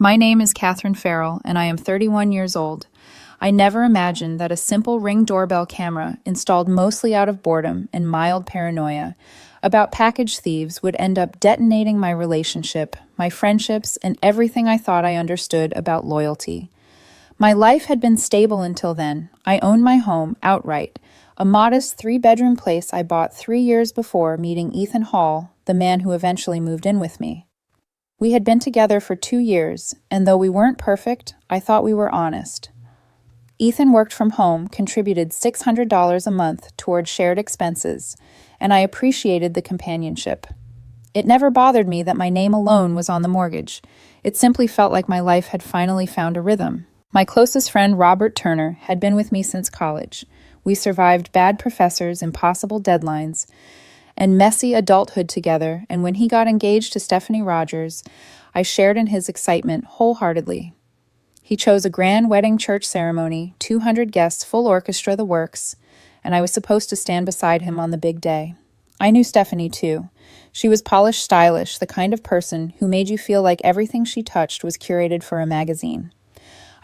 My name is Catherine Farrell, and I am 31 years old. I never imagined that a simple Ring doorbell camera, installed mostly out of boredom and mild paranoia, about package thieves would end up detonating my relationship, my friendships, and everything I thought I understood about loyalty. My life had been stable until then. I owned my home outright, a modest 3-bedroom place I bought 3 years before meeting Ethan Hall, the man who eventually moved in with me. We had been together for 2 years, and though we weren't perfect, I thought we were honest. Ethan worked from home, contributed $600 a month toward shared expenses, and I appreciated the companionship. It never bothered me that my name alone was on the mortgage. It simply felt like my life had finally found a rhythm. My closest friend, Robert Turner, had been with me since college. We survived bad professors, impossible deadlines, and messy adulthood together, and when he got engaged to Stephanie Rogers, I shared in his excitement wholeheartedly. He chose a grand wedding church ceremony, 200 guests, full orchestra, the works, and I was supposed to stand beside him on the big day. I knew Stephanie, too. She was polished, stylish, the kind of person who made you feel like everything she touched was curated for a magazine.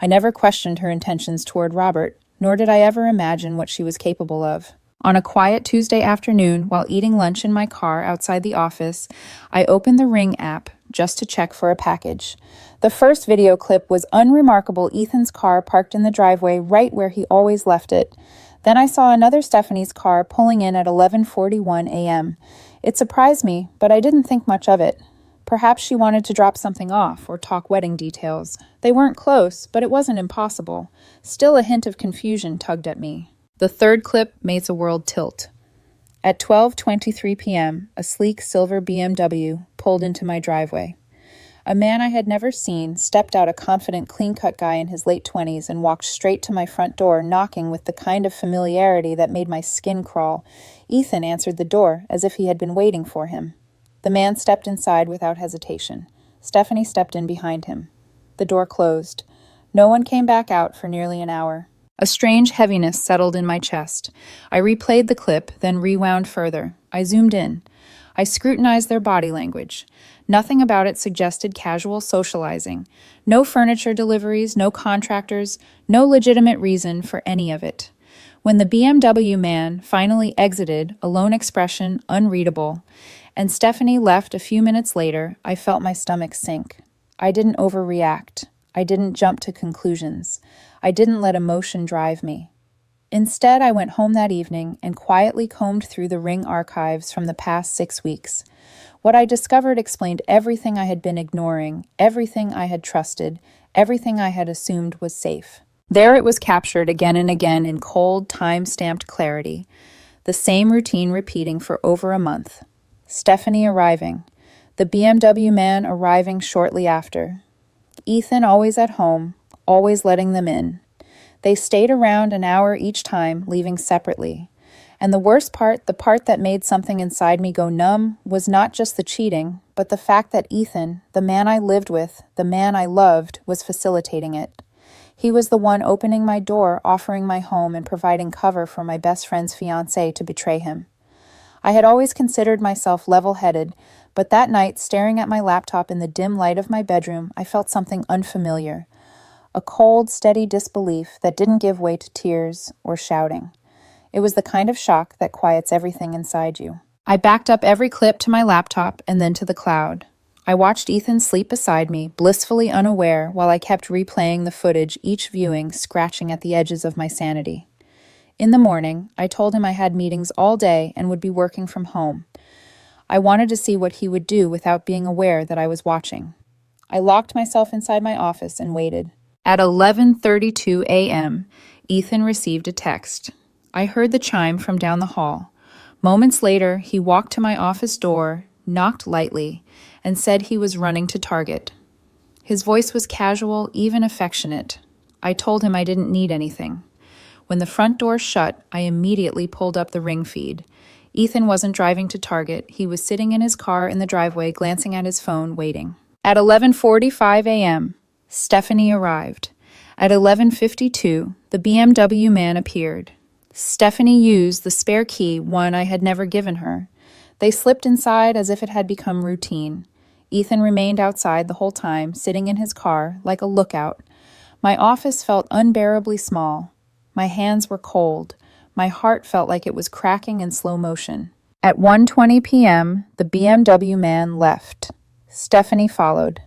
I never questioned her intentions toward Robert, nor did I ever imagine what she was capable of. On a quiet Tuesday afternoon, while eating lunch in my car outside the office, I opened the Ring app just to check for a package. The first video clip was unremarkable: Ethan's car parked in the driveway right where he always left it. Then I saw another Stephanie's car pulling in at 11:41 a.m. It surprised me, but I didn't think much of it. Perhaps she wanted to drop something off or talk wedding details. They weren't close, but it wasn't impossible. Still, a hint of confusion tugged at me. The third clip made the world tilt. At 12:23 p.m., a sleek silver BMW pulled into my driveway. A man I had never seen stepped out, a confident, clean-cut guy in his late 20s, and walked straight to my front door, knocking with the kind of familiarity that made my skin crawl. Ethan answered the door as if he had been waiting for him. The man stepped inside without hesitation. Stephanie stepped in behind him. The door closed. No one came back out for nearly an hour. A strange heaviness settled in my chest. I replayed the clip, then rewound further. I zoomed in. I scrutinized their body language. Nothing about it suggested casual socializing. No furniture deliveries, no contractors, no legitimate reason for any of it. When the BMW man finally exited, a lone expression unreadable, and Stephanie left a few minutes later, I felt my stomach sink. I didn't overreact. I didn't jump to conclusions. I didn't let emotion drive me. Instead, I went home that evening and quietly combed through the Ring archives from the past 6 weeks. What I discovered explained everything I had been ignoring, everything I had trusted, everything I had assumed was safe. There it was, captured again and again in cold, time-stamped clarity. The same routine repeating for over a month. Stephanie arriving. The BMW man arriving shortly after. Ethan always at home, always letting them in. They stayed around an hour each time, leaving separately. And the worst part, the part that made something inside me go numb, was not just the cheating, but the fact that Ethan, the man I lived with, the man I loved, was facilitating it. He was the one opening my door, offering my home, and providing cover for my best friend's fiancé to betray him. I had always considered myself level-headed, but that night, staring at my laptop in the dim light of my bedroom, I felt something unfamiliar. A cold, steady disbelief that didn't give way to tears or shouting. It was the kind of shock that quiets everything inside you. I backed up every clip to my laptop and then to the cloud. I watched Ethan sleep beside me, blissfully unaware, while I kept replaying the footage, each viewing scratching at the edges of my sanity. In the morning, I told him I had meetings all day and would be working from home. I wanted to see what he would do without being aware that I was watching. I locked myself inside my office and waited. At 11:32 a.m., Ethan received a text. I heard the chime from down the hall. Moments later, he walked to my office door, knocked lightly, and said he was running to Target. His voice was casual, even affectionate. I told him I didn't need anything. When the front door shut, I immediately pulled up the Ring feed. Ethan wasn't driving to Target. He was sitting in his car in the driveway, glancing at his phone, waiting. At 11:45 a.m., Stephanie arrived. At 11:52, the BMW man appeared. Stephanie used the spare key, one I had never given her. They slipped inside as if it had become routine. Ethan remained outside the whole time, sitting in his car, like a lookout. My office felt unbearably small. My hands were cold. My heart felt like it was cracking in slow motion. At 1:20 p.m., the BMW man left. Stephanie followed.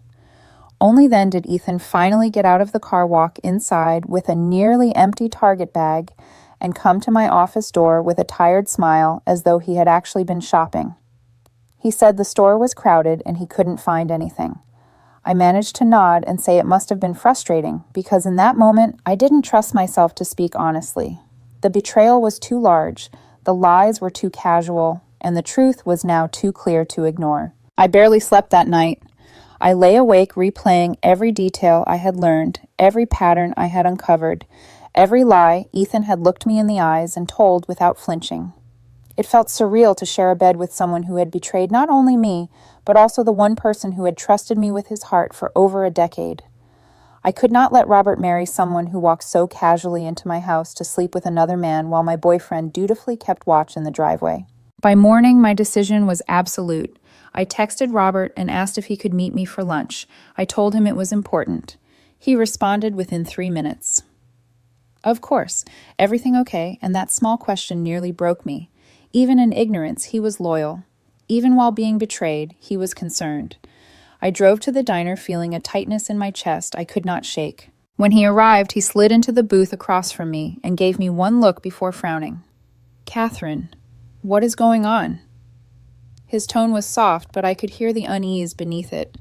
Only then did Ethan finally get out of the car, walk inside with a nearly empty Target bag, and come to my office door with a tired smile as though he had actually been shopping. He said the store was crowded and he couldn't find anything. I managed to nod and say it must have been frustrating because in that moment I didn't trust myself to speak honestly. The betrayal was too large, the lies were too casual, and the truth was now too clear to ignore. I barely slept that night. I lay awake replaying every detail I had learned, every pattern I had uncovered, every lie Ethan had looked me in the eyes and told without flinching. It felt surreal to share a bed with someone who had betrayed not only me, but also the one person who had trusted me with his heart for over a decade. I could not let Robert marry someone who walked so casually into my house to sleep with another man while my boyfriend dutifully kept watch in the driveway. By morning, my decision was absolute. I texted Robert and asked if he could meet me for lunch. I told him it was important. He responded within 3 minutes. Of course, everything okay, and that small question nearly broke me. Even in ignorance, he was loyal. Even while being betrayed, he was concerned. I drove to the diner feeling a tightness in my chest I could not shake. When he arrived, he slid into the booth across from me and gave me one look before frowning. "Catherine, what is going on?" His tone was soft, but I could hear the unease beneath it.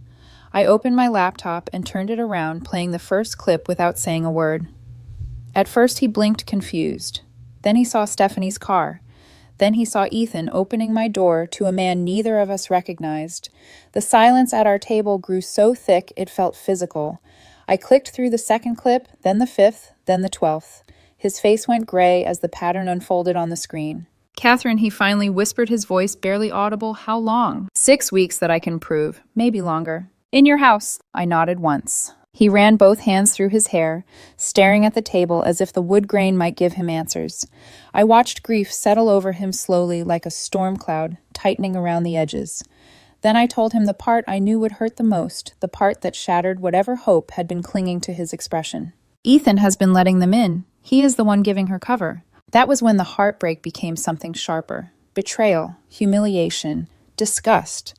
I opened my laptop and turned it around, playing the first clip without saying a word. At first, he blinked confused. Then he saw Stephanie's car. Then he saw Ethan opening my door to a man neither of us recognized. The silence at our table grew so thick it felt physical. I clicked through the second clip, then the fifth, then the 12th. His face went gray as the pattern unfolded on the screen. "Catherine," he finally whispered, his voice barely audible. "How long?" "6 weeks that I can prove. Maybe longer." "In your house." I nodded once. He ran both hands through his hair, staring at the table as if the wood grain might give him answers. I watched grief settle over him slowly like a storm cloud, tightening around the edges. Then I told him the part I knew would hurt the most, the part that shattered whatever hope had been clinging to his expression. "Ethan has been letting them in. He is the one giving her cover." That was when the heartbreak became something sharper. Betrayal, humiliation, disgust.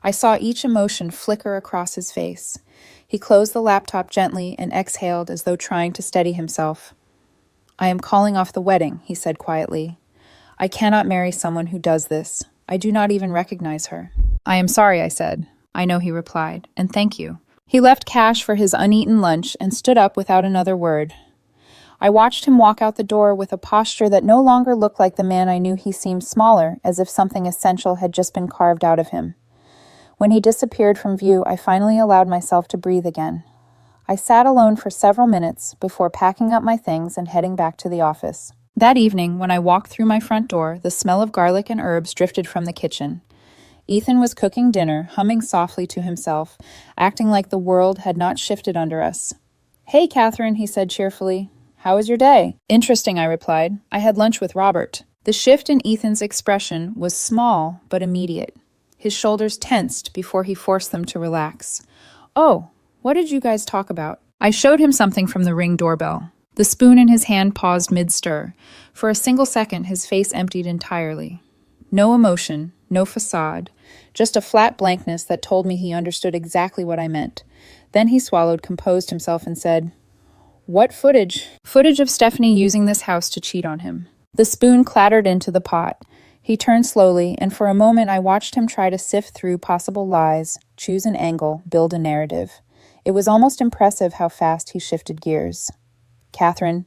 I saw each emotion flicker across his face. He closed the laptop gently and exhaled as though trying to steady himself. "I am calling off the wedding," he said quietly. "I cannot marry someone who does this. I do not even recognize her." "I am sorry," I said. "I know," he replied, "and thank you." He left cash for his uneaten lunch and stood up without another word. I watched him walk out the door with a posture that no longer looked like the man I knew. He seemed smaller, as if something essential had just been carved out of him. When he disappeared from view, I finally allowed myself to breathe again. I sat alone for several minutes before packing up my things and heading back to the office. That evening, when I walked through my front door, the smell of garlic and herbs drifted from the kitchen. Ethan was cooking dinner, humming softly to himself, acting like the world had not shifted under us. "Hey, Catherine," he said cheerfully. "How was your day?" "Interesting," I replied. "I had lunch with Robert." The shift in Ethan's expression was small but immediate. His shoulders tensed before he forced them to relax. "Oh, what did you guys talk about?" I showed him something from the Ring doorbell. The spoon in his hand paused mid-stir. For a single second, his face emptied entirely. No emotion, no facade, just a flat blankness that told me he understood exactly what I meant. Then he swallowed, composed himself, and said, "What footage?" "Footage of Stephanie using this house to cheat on him." The spoon clattered into the pot. He turned slowly, and for a moment I watched him try to sift through possible lies, choose an angle, build a narrative. It was almost impressive how fast he shifted gears. "Catherine,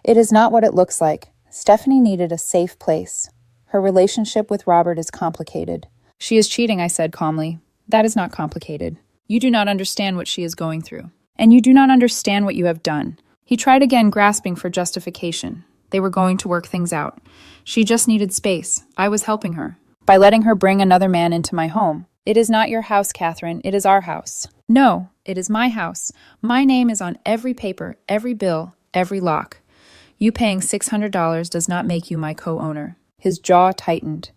it is not what it looks like. Stephanie needed a safe place. Her relationship with Robert is complicated." "She is cheating," I said calmly. "That is not complicated. You do not understand what she is going through. And you do not understand what you have done." He tried again, grasping for justification. They were going to work things out. She just needed space. I was helping her by letting her bring another man into my home. "It is not your house, Catherine. It is our house." "No, it is my house. My name is on every paper, every bill, every lock. You paying $600 does not make you my co-owner." His jaw tightened.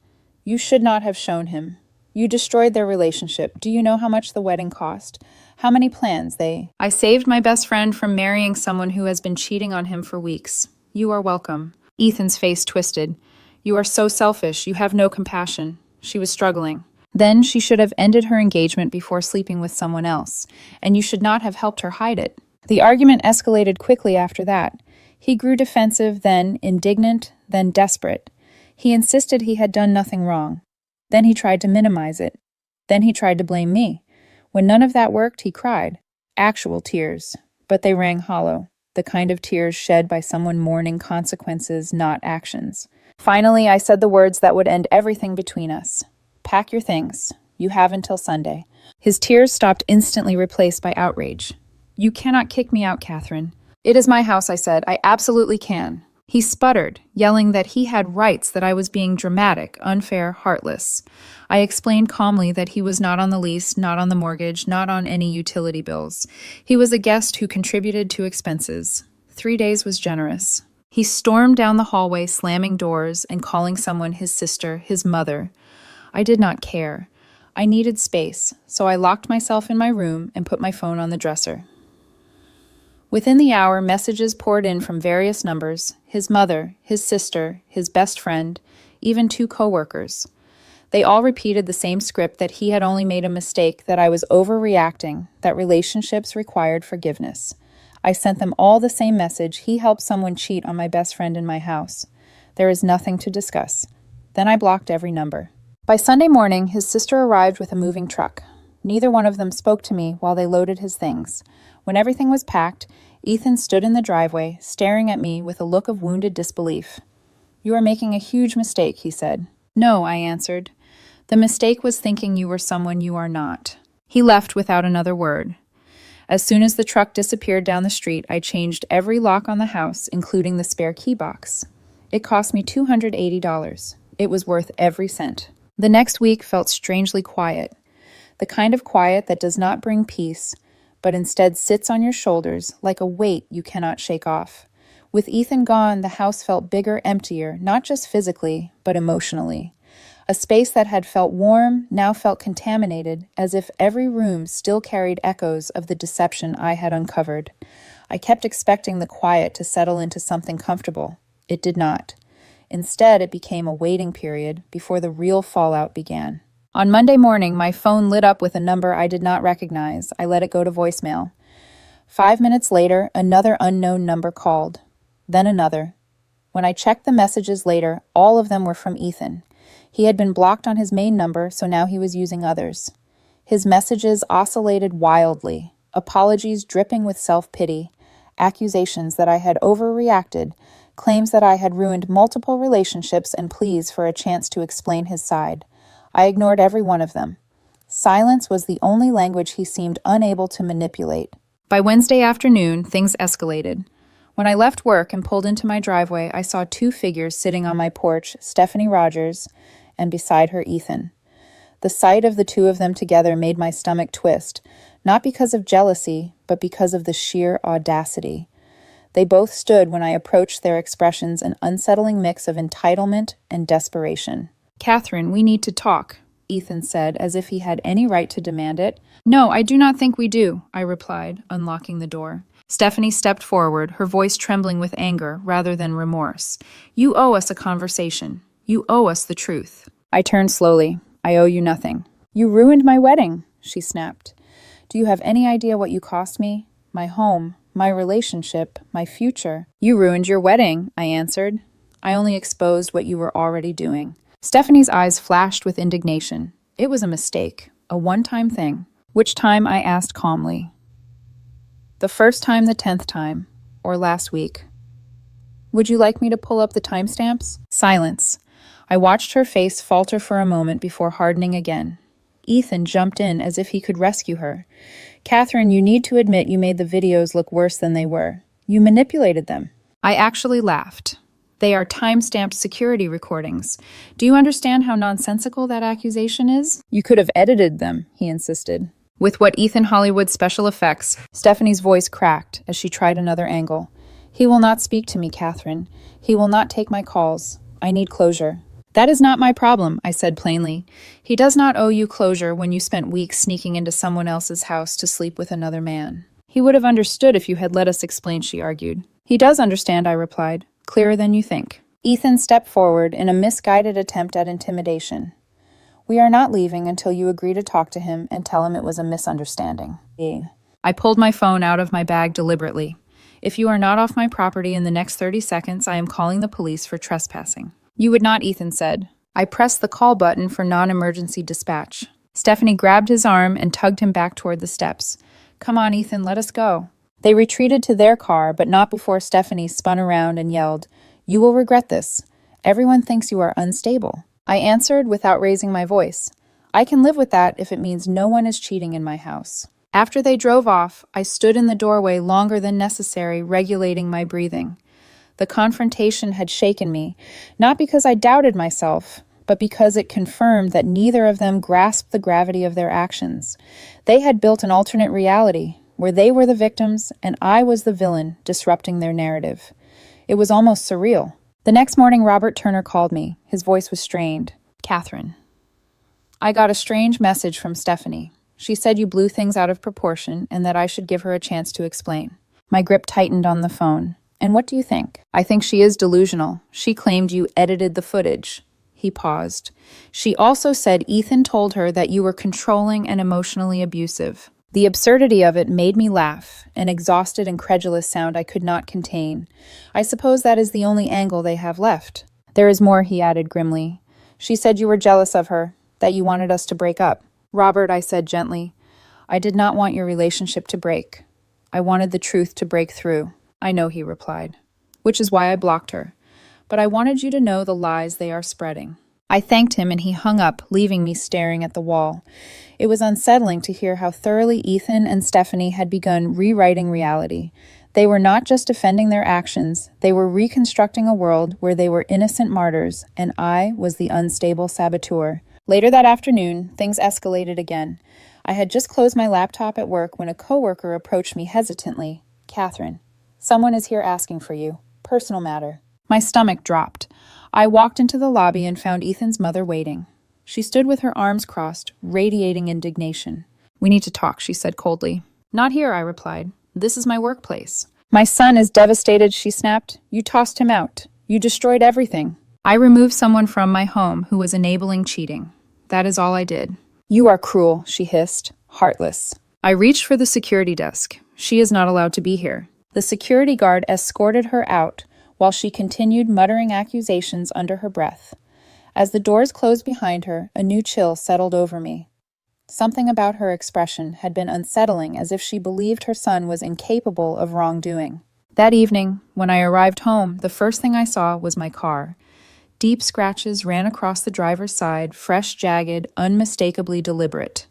"You should not have shown him. You destroyed their relationship. Do you know how much the wedding cost? How many plans they... I saved my best friend from marrying someone who has been cheating on him for weeks. You are welcome. Ethan's face twisted. You are so selfish. You have no compassion. She was struggling. Then she should have ended her engagement before sleeping with someone else, and you should not have helped her hide it. The argument escalated quickly after that. He grew defensive, then indignant, then desperate. He insisted he had done nothing wrong. Then he tried to minimize it. Then he tried to blame me. When none of that worked, he cried. Actual tears. But they rang hollow. The kind of tears shed by someone mourning consequences, not actions. Finally, I said the words that would end everything between us. Pack your things. You have until Sunday. His tears stopped instantly, replaced by outrage. You cannot kick me out, Catherine. It is my house, I said. I absolutely can. He sputtered, yelling that he had rights, that I was being dramatic, unfair, heartless. I explained calmly that he was not on the lease, not on the mortgage, not on any utility bills. He was a guest who contributed to expenses. 3 days was generous. He stormed down the hallway, slamming doors and calling someone his sister, his mother. I did not care. I needed space, so I locked myself in my room and put my phone on the dresser. Within the hour, messages poured in from various numbers, his mother, his sister, his best friend, even 2 coworkers. They all repeated the same script, that he had only made a mistake, that I was overreacting, that relationships required forgiveness. I sent them all the same message: he helped someone cheat on my best friend in my house. There is nothing to discuss. Then I blocked every number. By Sunday morning, his sister arrived with a moving truck. Neither one of them spoke to me while they loaded his things. When everything was packed, Ethan stood in the driveway, staring at me with a look of wounded disbelief. You are making a huge mistake, he said. No, I answered. The mistake was thinking you were someone you are not. He left without another word. As soon as the truck disappeared down the street, I changed every lock on the house, including the spare key box. It cost me $280. It was worth every cent. The next week felt strangely quiet. The kind of quiet that does not bring peace, but instead sits on your shoulders like a weight you cannot shake off. With Ethan gone, the house felt bigger, emptier, not just physically, but emotionally. A space that had felt warm now felt contaminated, as if every room still carried echoes of the deception I had uncovered. I kept expecting the quiet to settle into something comfortable. It did not. Instead, it became a waiting period before the real fallout began. On Monday morning, my phone lit up with a number I did not recognize. I let it go to voicemail. 5 minutes later, another unknown number called. Then another. When I checked the messages later, all of them were from Ethan. He had been blocked on his main number, so now he was using others. His messages oscillated wildly, apologies dripping with self-pity, accusations that I had overreacted, claims that I had ruined multiple relationships, and pleas for a chance to explain his side. I ignored every one of them. Silence was the only language he seemed unable to manipulate. By Wednesday afternoon, things escalated. When I left work and pulled into my driveway, I saw 2 figures sitting on my porch, Stephanie Rogers, and beside her Ethan. The sight of the 2 of them together made my stomach twist, not because of jealousy, but because of the sheer audacity. They both stood when I approached, their expressions an unsettling mix of entitlement and desperation. Catherine, we need to talk, Ethan said, as if he had any right to demand it. No, I do not think we do, I replied, unlocking the door. Stephanie stepped forward, her voice trembling with anger rather than remorse. You owe us a conversation. You owe us the truth. I turned slowly. I owe you nothing. You ruined my wedding, she snapped. Do you have any idea what you cost me? My home, my relationship, my future. You ruined your wedding, I answered. I only exposed what you were already doing. Stephanie's eyes flashed with indignation. It was a mistake, a one-time thing. Which time? I asked calmly. The first time, the 10th time, or last week. Would you like me to pull up the timestamps? Silence. I watched her face falter for a moment before hardening again. Ethan jumped in as if he could rescue her. Catherine, you need to admit you made the videos look worse than they were. You manipulated them. I actually laughed. They are time-stamped security recordings. Do you understand how nonsensical that accusation is? You could have edited them, he insisted. With what Ethan Hollywood special effects, Stephanie's voice cracked as she tried another angle. He will not speak to me, Catherine. He will not take my calls. I need closure. That is not my problem, I said plainly. He does not owe you closure when you spent weeks sneaking into someone else's house to sleep with another man. He would have understood if you had let us explain, she argued. He does understand, I replied. Clearer than you think. Ethan stepped forward in a misguided attempt at intimidation. We are not leaving until you agree to talk to him and tell him it was a misunderstanding. I pulled my phone out of my bag deliberately. If you are not off my property in the next 30 seconds, I am calling the police for trespassing. You would not, Ethan said. I pressed the call button for non-emergency dispatch. Stephanie grabbed his arm and tugged him back toward the steps. Come on, Ethan, let us go. They retreated to their car, but not before Stephanie spun around and yelled, You will regret this. Everyone thinks you are unstable. I answered without raising my voice. I can live with that if it means no one is cheating in my house. After they drove off, I stood in the doorway longer than necessary, regulating my breathing. The confrontation had shaken me, not because I doubted myself, but because it confirmed that neither of them grasped the gravity of their actions. They had built an alternate reality, where they were the victims and I was the villain disrupting their narrative. It was almost surreal. The next morning, Robert Turner called me. His voice was strained. Catherine. I got a strange message from Stephanie. She said you blew things out of proportion and that I should give her a chance to explain. My grip tightened on the phone. And what do you think? I think she is delusional. She claimed you edited the footage. He paused. She also said Ethan told her that you were controlling and emotionally abusive. The absurdity of it made me laugh, an exhausted, incredulous sound I could not contain. I suppose that is the only angle they have left. There is more, he added grimly. She said you were jealous of her, that you wanted us to break up. Robert, I said gently, I did not want your relationship to break. I wanted the truth to break through. I know, he replied, which is why I blocked her. But I wanted you to know the lies they are spreading. I thanked him and he hung up, leaving me staring at the wall. It was unsettling to hear how thoroughly Ethan and Stephanie had begun rewriting reality. They were not just defending their actions, they were reconstructing a world where they were innocent martyrs, and I was the unstable saboteur. Later that afternoon, things escalated again. I had just closed my laptop at work when a coworker approached me hesitantly. Catherine, someone is here asking for you. Personal matter. My stomach dropped. I walked into the lobby and found Ethan's mother waiting. She stood with her arms crossed, radiating indignation. We need to talk, she said coldly. Not here, I replied. This is my workplace. My son is devastated, she snapped. You tossed him out. You destroyed everything. I removed someone from my home who was enabling cheating. That is all I did. You are cruel, she hissed. Heartless. I reached for the security desk. She is not allowed to be here. The security guard escorted her out, while she continued muttering accusations under her breath. As the doors closed behind her, a new chill settled over me. Something about her expression had been unsettling, as if she believed her son was incapable of wrongdoing. That evening, when I arrived home, the first thing I saw was my car. Deep scratches ran across the driver's side, fresh, jagged, unmistakably deliberate.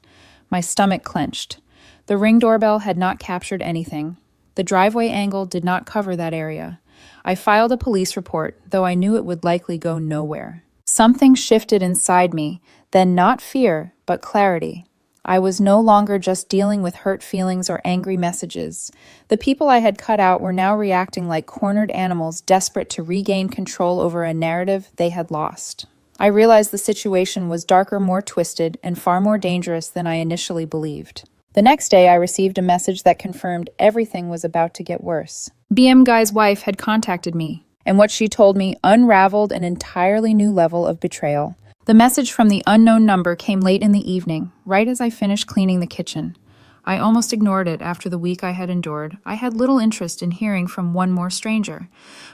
My stomach clenched. The Ring doorbell had not captured anything. The driveway angle did not cover that area. I filed a police report, though I knew it would likely go nowhere. Something shifted inside me, then not fear, but clarity. I was no longer just dealing with hurt feelings or angry messages. The people I had cut out were now reacting like cornered animals desperate to regain control over a narrative they had lost. I realized the situation was darker, more twisted, and far more dangerous than I initially believed. The next day, I received a message that confirmed everything was about to get worse. BM Guy's wife had contacted me, and what she told me unraveled an entirely new level of betrayal. The message from the unknown number came late in the evening, right as I finished cleaning the kitchen. I almost ignored it after the week I had endured. I had little interest in hearing from one more stranger.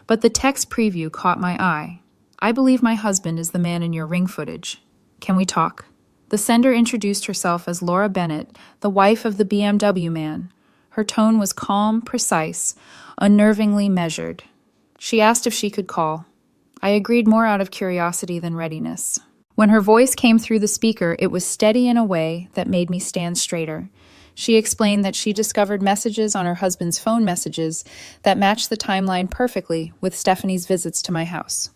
But the text preview caught my eye. I believe my husband is the man in your Ring footage. Can we talk? The sender introduced herself as Laura Bennett, the wife of the BMW man. Her tone was calm, precise, unnervingly measured. She asked if she could call. I agreed more out of curiosity than readiness. When her voice came through the speaker, it was steady in a way that made me stand straighter. She explained that she discovered messages on her husband's phone messages that matched the timeline perfectly with Stephanie's visits to my house.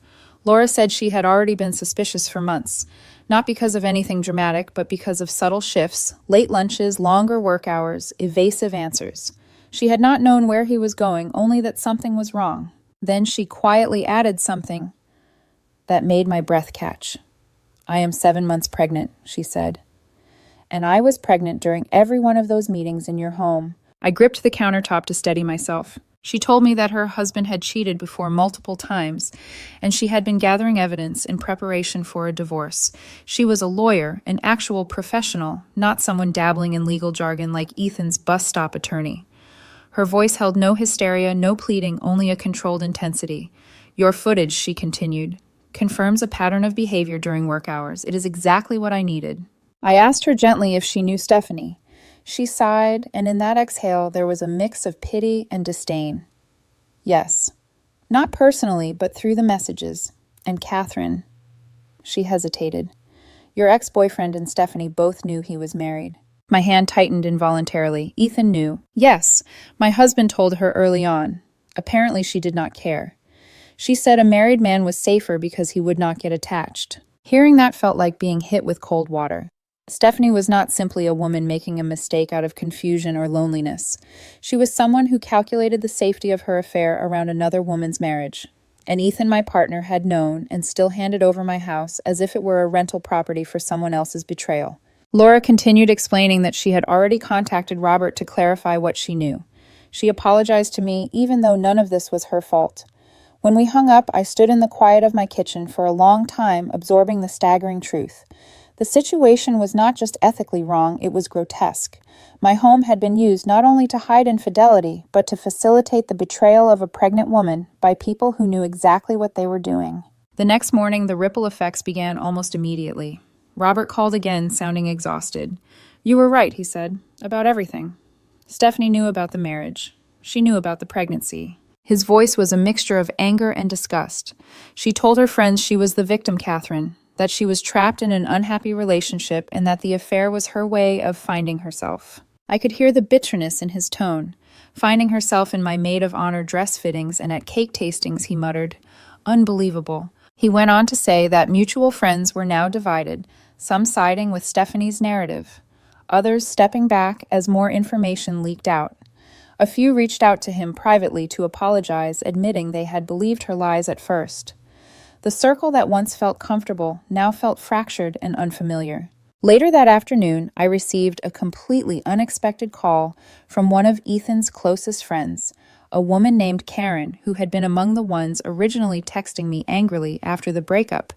Laura said she had already been suspicious for months, not because of anything dramatic, but because of subtle shifts, late lunches, longer work hours, evasive answers. She had not known where he was going, only that something was wrong. Then she quietly added something. that made my breath catch. "I am 7 months pregnant," she said. "And I was pregnant during every one of those meetings in your home." I gripped the countertop to steady myself. She told me that her husband had cheated before multiple times, and she had been gathering evidence in preparation for a divorce. She was a lawyer, an actual professional, not someone dabbling in legal jargon like Ethan's bus stop attorney. Her voice held no hysteria, no pleading, only a controlled intensity. "Your footage," she continued, "confirms a pattern of behavior during work hours. It is exactly what I needed." I asked her gently if she knew Stephanie. She sighed, and in that exhale there was a mix of pity and disdain. "Yes. Not personally, but through the messages. And Catherine." She hesitated. "Your ex-boyfriend and Stephanie both knew he was married." My hand tightened involuntarily. Ethan knew. Yes, my husband told her early on. Apparently she did not care. She said a married man was safer because he would not get attached. Hearing that felt like being hit with cold water. Stephanie was not simply a woman making a mistake out of confusion or loneliness. She was someone who calculated the safety of her affair around another woman's marriage. And Ethan, my partner, had known and still handed over my house as if it were a rental property for someone else's betrayal. Laura continued explaining that she had already contacted Robert to clarify what she knew. She apologized to me, even though none of this was her fault. When we hung up, I stood in the quiet of my kitchen for a long time, absorbing the staggering truth. The situation was not just ethically wrong, it was grotesque. My home had been used not only to hide infidelity, but to facilitate the betrayal of a pregnant woman by people who knew exactly what they were doing. The next morning, the ripple effects began almost immediately. Robert called again, sounding exhausted. "You were right," he said, "about everything. Stephanie knew about the marriage. She knew about the pregnancy." His voice was a mixture of anger and disgust. "She told her friends she was the victim, Catherine, that she was trapped in an unhappy relationship and that the affair was her way of finding herself." I could hear the bitterness in his tone. "Finding herself in my maid of honor dress fittings and at cake tastings," he muttered. "Unbelievable." He went on to say that mutual friends were now divided, some siding with Stephanie's narrative, others stepping back as more information leaked out. A few reached out to him privately to apologize, admitting they had believed her lies at first. The circle that once felt comfortable now felt fractured and unfamiliar. Later that afternoon, I received a completely unexpected call from one of Ethan's closest friends, a woman named Karen, who had been among the ones originally texting me angrily after the breakup.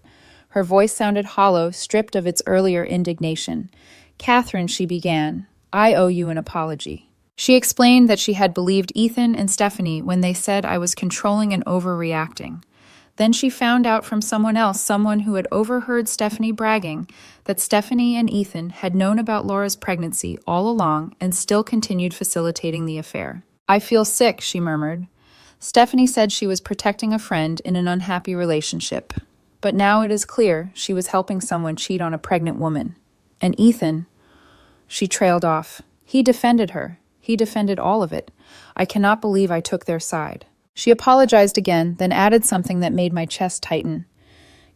Her voice sounded hollow, stripped of its earlier indignation. "Catherine," she began, "I owe you an apology." She explained that she had believed Ethan and Stephanie when they said I was controlling and overreacting. Then she found out from someone else, someone who had overheard Stephanie bragging, that Stephanie and Ethan had known about Laura's pregnancy all along and still continued facilitating the affair. "I feel sick," she murmured. Stephanie said she was protecting a friend in an unhappy relationship. But now it is clear she was helping someone cheat on a pregnant woman. And Ethan, she trailed off. He defended her. He defended all of it. I cannot believe I took their side. She apologized again, then added something that made my chest tighten.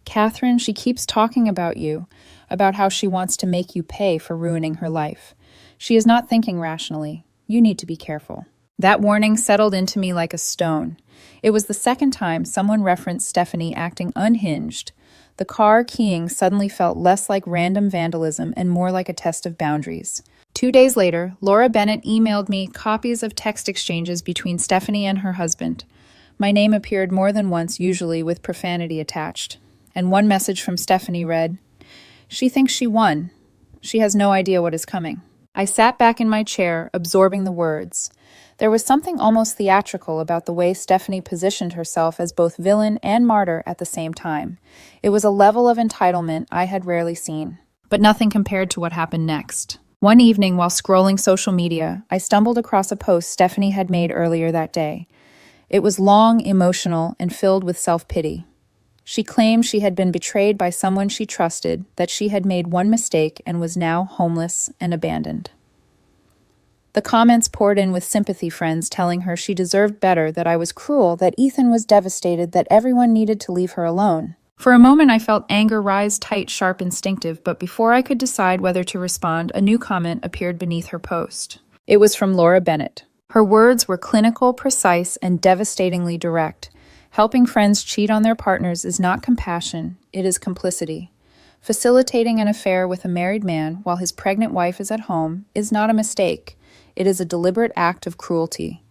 "Catherine, she keeps talking about you, about how she wants to make you pay for ruining her life. She is not thinking rationally. You need to be careful." That warning settled into me like a stone. It was the second time someone referenced Stephanie acting unhinged. The car keying suddenly felt less like random vandalism and more like a test of boundaries. 2 days later, Laura Bennett emailed me copies of text exchanges between Stephanie and her husband. My name appeared more than once, usually with profanity attached. And one message from Stephanie read, "She thinks she won. She has no idea what is coming." I sat back in my chair, absorbing the words. There was something almost theatrical about the way Stephanie positioned herself as both villain and martyr at the same time. It was a level of entitlement I had rarely seen. But nothing compared to what happened next. One evening, while scrolling social media, I stumbled across a post Stephanie had made earlier that day. It was long, emotional, and filled with self-pity. She claimed she had been betrayed by someone she trusted, that she had made one mistake and was now homeless and abandoned. The comments poured in with sympathy friends telling her she deserved better, that I was cruel, that Ethan was devastated, that everyone needed to leave her alone. For a moment I felt anger rise tight, sharp, instinctive, but before I could decide whether to respond, a new comment appeared beneath her post. It was from Laura Bennett. Her words were clinical, precise, and devastatingly direct. Helping friends cheat on their partners is not compassion, it is complicity. Facilitating an affair with a married man while his pregnant wife is at home is not a mistake. It is a deliberate act of cruelty.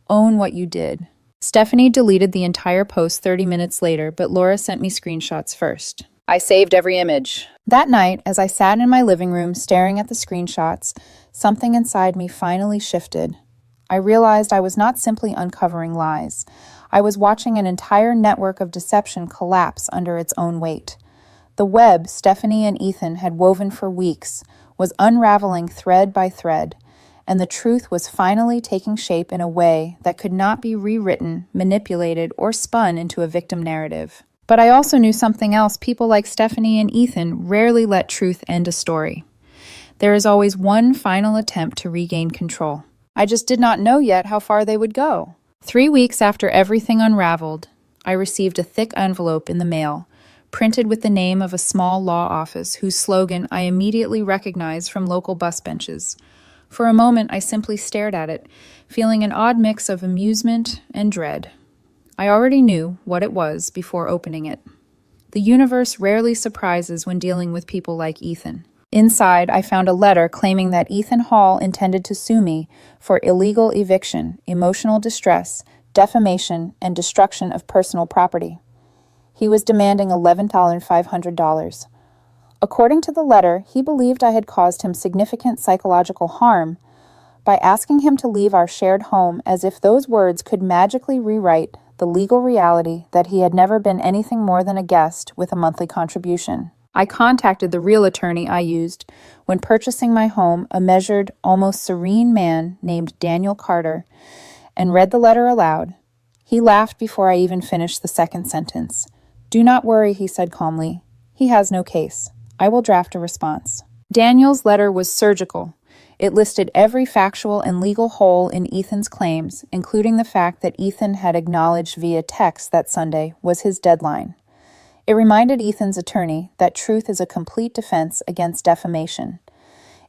Own what you did. Stephanie deleted the entire post 30 minutes later, but Laura sent me screenshots first. I saved every image. That night, as I sat in my living room staring at the screenshots, something inside me finally shifted. I realized I was not simply uncovering lies. I was watching an entire network of deception collapse under its own weight. The web Stephanie and Ethan had woven for weeks was unraveling thread by thread, and the truth was finally taking shape in a way that could not be rewritten, manipulated, or spun into a victim narrative. But I also knew something else. People like Stephanie and Ethan rarely let truth end a story. There is always one final attempt to regain control. I just did not know yet how far they would go. 3 weeks after everything unraveled, I received a thick envelope in the mail, printed with the name of a small law office whose slogan I immediately recognized from local bus benches. For a moment, I simply stared at it, feeling an odd mix of amusement and dread. I already knew what it was before opening it. The universe rarely surprises when dealing with people like Ethan. Inside, I found a letter claiming that Ethan Hall intended to sue me for illegal eviction, emotional distress, defamation, and destruction of personal property. He was demanding $11,500. According to the letter, he believed I had caused him significant psychological harm by asking him to leave our shared home, as if those words could magically rewrite the legal reality that he had never been anything more than a guest with a monthly contribution. I contacted the real attorney I used when purchasing my home, a measured, almost serene man named Daniel Carter, and read the letter aloud. He laughed before I even finished the second sentence. "Do not worry," he said calmly. "He has no case. I will draft a response." Daniel's letter was surgical. It listed every factual and legal hole in Ethan's claims, including the fact that Ethan had acknowledged via text that Sunday was his deadline. It reminded Ethan's attorney that truth is a complete defense against defamation.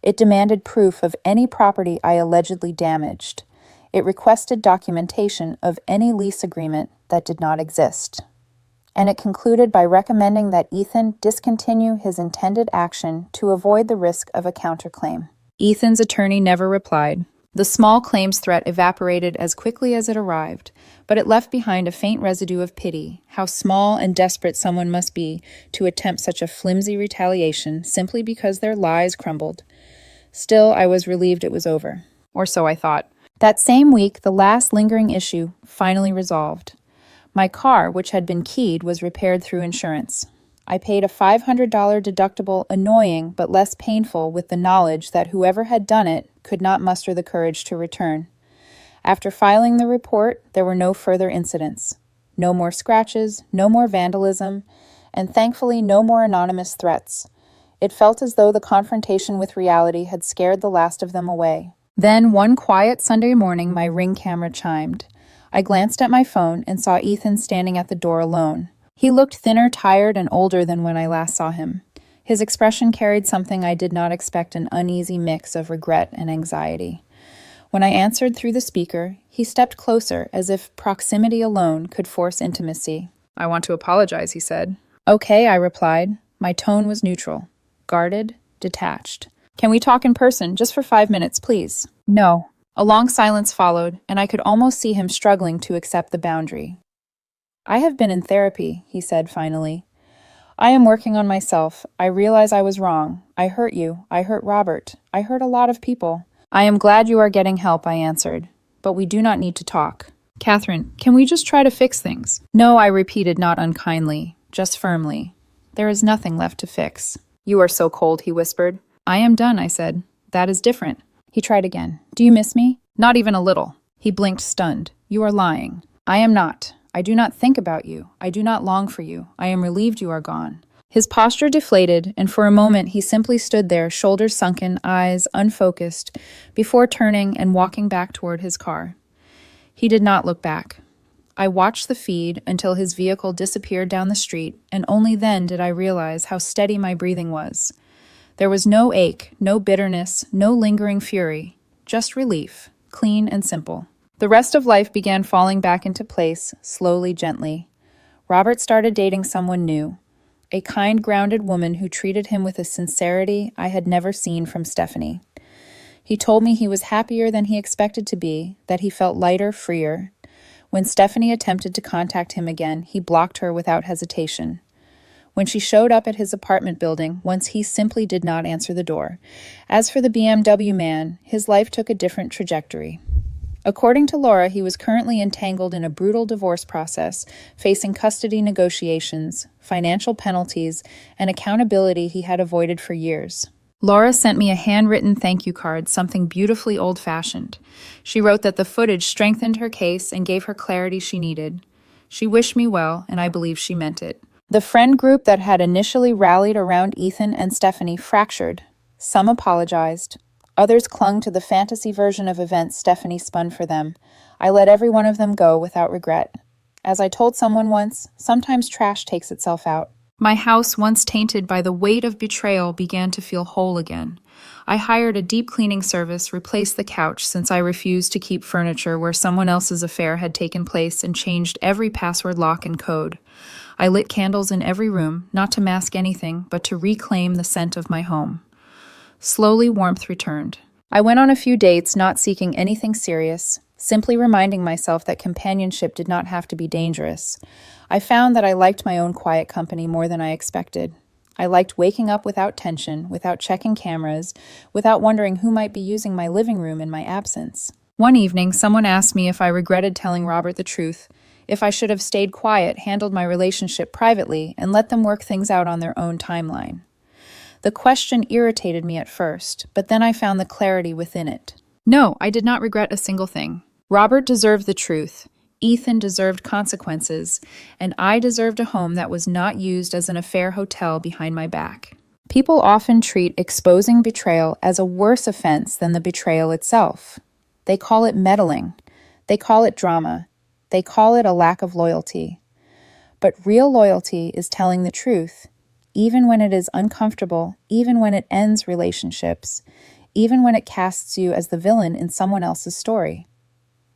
It demanded proof of any property I allegedly damaged. It requested documentation of any lease agreement that did not exist. And it concluded by recommending that Ethan discontinue his intended action to avoid the risk of a counterclaim. Ethan's attorney never replied. The small claims threat evaporated as quickly as it arrived, but it left behind a faint residue of pity. How small and desperate someone must be to attempt such a flimsy retaliation simply because their lies crumbled. Still, I was relieved it was over. Or so I thought. That same week, the last lingering issue finally resolved. My car, which had been keyed, was repaired through insurance. I paid a $500 deductible, annoying but less painful with the knowledge that whoever had done it could not muster the courage to return. After filing the report, there were no further incidents. No more scratches, no more vandalism, and thankfully no more anonymous threats. It felt as though the confrontation with reality had scared the last of them away. Then, one quiet Sunday morning, my Ring camera chimed. I glanced at my phone and saw Ethan standing at the door alone. He looked thinner, tired, and older than when I last saw him. His expression carried something I did not expect, an uneasy mix of regret and anxiety. When I answered through the speaker, he stepped closer, as if proximity alone could force intimacy. "I want to apologize," he said. "Okay," I replied. My tone was neutral, guarded, detached. "Can we talk in person, just for 5 minutes, please?" "No." A long silence followed, and I could almost see him struggling to accept the boundary. "I have been in therapy," he said finally. "I am working on myself. I realize I was wrong. I hurt you. I hurt Robert. I hurt a lot of people." "I am glad you are getting help," I answered. "But we do not need to talk. Catherine, can we just try to fix things?" "No," I repeated, not unkindly, just firmly. "There is nothing left to fix." "You are so cold," he whispered. "I am done," I said. "That is different." He tried again. "Do you miss me?" "Not even a little." He blinked, stunned. "You are lying." "I am not. I do not think about you. I do not long for you. I am relieved you are gone." His posture deflated, and for a moment he simply stood there, shoulders sunken, eyes unfocused, before turning and walking back toward his car. He did not look back. I watched the feed until his vehicle disappeared down the street, and only then did I realize how steady my breathing was. There was no ache, no bitterness, no lingering fury, just relief, clean and simple. The rest of life began falling back into place, slowly, gently. Robert started dating someone new, a kind, grounded woman who treated him with a sincerity I had never seen from Stephanie. He told me he was happier than he expected to be, that he felt lighter, freer. When Stephanie attempted to contact him again, he blocked her without hesitation. When she showed up at his apartment building, once he simply did not answer the door. As for the BMW man, his life took a different trajectory. According to Laura, he was currently entangled in a brutal divorce process, facing custody negotiations, financial penalties, and accountability he had avoided for years. Laura sent me a handwritten thank you card, something beautifully old-fashioned. She wrote that the footage strengthened her case and gave her clarity she needed. She wished me well, and I believe she meant it. The friend group that had initially rallied around Ethan and Stephanie fractured. Some apologized. Others clung to the fantasy version of events Stephanie spun for them. I let every one of them go without regret. As I told someone once, sometimes trash takes itself out. My house, once tainted by the weight of betrayal, began to feel whole again. I hired a deep cleaning service, replaced the couch since I refused to keep furniture where someone else's affair had taken place, and changed every password lock and code. I lit candles in every room, not to mask anything, but to reclaim the scent of my home. Slowly, warmth returned. I went on a few dates, not seeking anything serious, simply reminding myself that companionship did not have to be dangerous. I found that I liked my own quiet company more than I expected. I liked waking up without tension, without checking cameras, without wondering who might be using my living room in my absence. One evening, someone asked me if I regretted telling Robert the truth, if I should have stayed quiet, handled my relationship privately, and let them work things out on their own timeline. The question irritated me at first, but then I found the clarity within it. No, I did not regret a single thing. Robert deserved the truth. Ethan deserved consequences, and I deserved a home that was not used as an affair hotel behind my back. People often treat exposing betrayal as a worse offense than the betrayal itself. They call it meddling. They call it drama. They call it a lack of loyalty. But real loyalty is telling the truth, even when it is uncomfortable, even when it ends relationships, even when it casts you as the villain in someone else's story.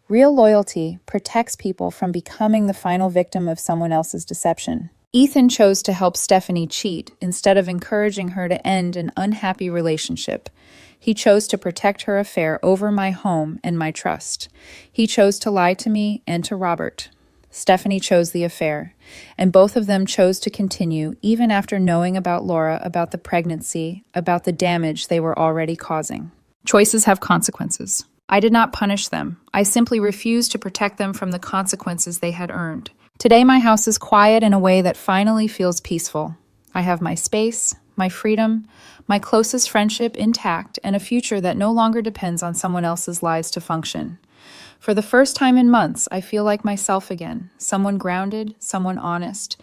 Real loyalty protects people from becoming the final victim of someone else's deception. Ethan chose to help Stephanie cheat instead of encouraging her to end an unhappy relationship. He chose to protect her affair over my home and my trust. He chose to lie to me and to Robert. Stephanie chose the affair, and both of them chose to continue even after knowing about Laura, about the pregnancy, about the damage they were already causing. Choices have consequences. I did not punish them. I simply refused to protect them from the consequences they had earned. Today my house is quiet in a way that finally feels peaceful. I have my space, my freedom, my closest friendship intact, and a future that no longer depends on someone else's lies to function. For the first time in months, I feel like myself again, someone grounded, someone honest,